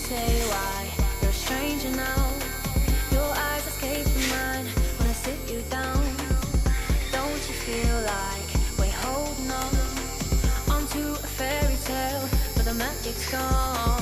say why you're a stranger now. Your eyes escape mine when I sit you down. Don't you feel like we're holding on onto a fairy tale, but the magic's gone?